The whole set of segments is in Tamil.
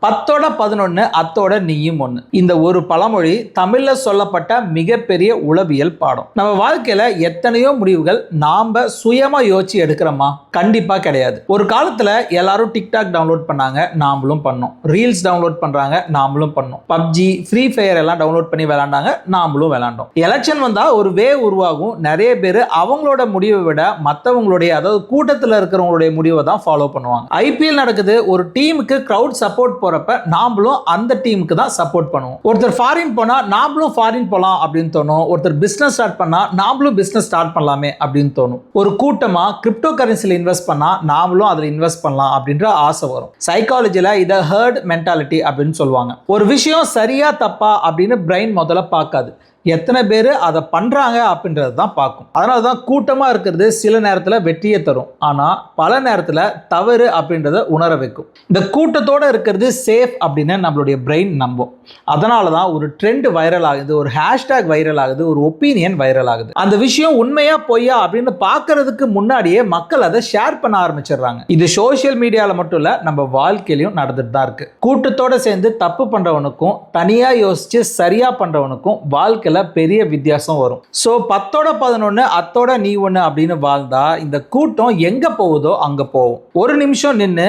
10ஓட 11 அத்தோட நீயும் ஒண்ணு. இந்த ஒரு பழமொழி தமிழ்ல சொல்லப்பட்ட மிகப்பெரிய உளவியல் பாடம். நம்ம வாழ்க்கையில எத்தனையோ முடிவுகள் நாம சுயமா யோசிச்சு எடுக்கிறோமா? கண்டிப்பா கிடையாது. ஒரு காலத்துல எல்லாரும் டிக்டாக் டவுன்லோட் பண்ணாங்க, நாமளும் பண்ணோம். ரீல்ஸ் டவுன்லோட் பண்றாங்க, நாமளும் பண்ணோம். பப்ஜி, ஃப்ரீ ஃபயர் எல்லாம் டவுன்லோட் பண்ணி விளையாண்டாங்க, நாமளும் விளையாண்டோம். எலெக்ஷன் வந்தா ஒரு வேவ் உருவாகும். நிறைய பேர் அவங்களோட முடிவை விட மற்றவங்களுடைய, அதாவது கூட்டத்தில் இருக்கிறவங்களுடைய முடிவை தான் ஃபாலோ பண்ணுவாங்க. ஐபிஎல் நடக்குது, ஒரு டீமுக்கு கிரவுட் சப்போர்ட் போறப்ப நாமளும் அந்த டீமுக்கு தான் சப்போர்ட் பண்ணுவோம். ஒருத்தர் ஃபாரின் போனா நாமளும் ஃபாரின் போலாம் அப்படின்னு தோணும். ஒருத்தர் பிசினஸ் ஸ்டார்ட் பண்ணா நாமளும் பிசினஸ் ஸ்டார்ட் பண்ணலாமே அப்படின்னு தோணும். ஒரு கூட்டமா கிரிப்டோ கரன்சில இன்வெஸ்ட் பண்ணா நாமளும் அதில் இன்வெஸ்ட் பண்ணலாம் அப்படின்ற ஆசை வரும். சைக்காலஜில இதை ஹர்ட் மென்டாலிட்டி அப்படின்னு சொல்லுவாங்க. ஒரு விஷயம் சரியா தப்பா அப்படின்னு பிரெயின் முதல்ல பார்க்காது, எத்தனை பேர் அதை பண்றாங்க அப்படின்றது தான் பார்க்கும். அதனால தான் கூட்டமா இருக்கிறது சில நேரத்தில் வெற்றியை தரும், ஆனால் பல நேரத்தில் தவறு அப்படின்றத உணர வைக்கும். இந்த கூட்டத்தோட இருக்கிறது சேஃப் அப்படின்னு நம்மளுடைய பிரெயின் நம்பும். அதனால தான் ஒரு ட்ரெண்ட் வைரல் ஆகுது, ஒரு ஹேஷ்டேக் வைரல் ஆகுது, ஒரு ஒப்பீனியன் வைரல் ஆகுது. அந்த விஷயம் உண்மையா பொய்யா அப்படின்னு பார்க்கறதுக்கு முன்னாடியே மக்கள் அதை ஷேர் பண்ண ஆரம்பிச்சிடுறாங்க. இது சோசியல் மீடியாவில் மட்டும் இல்லை, நம்ம வாழ்க்கையிலையும் நடந்துட்டு தான் இருக்கு. கூட்டத்தோட சேர்ந்து தப்பு பண்றவனுக்கும் தனியா யோசிச்சு சரியா பண்றவனுக்கும் வாழ்க்கை பெரிய வித்தியாசம் வரும். சோ 10ஓட 11 அத்தோட நீ ஒண்ணு அப்படின்னு வாழ்ந்தா இந்த கூட்டம் எங்க போகுதோ அங்க போகும். ஒரு நிமிஷம் நின்று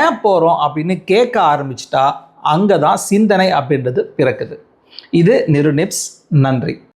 ஏன் போறோம் அப்படின்னு கேட்க ஆரம்பிச்சிட்டா அங்கதான் சிந்தனை அப்படின்றது பிறக்குது. இது நிருநிப்ஸ். நன்றி.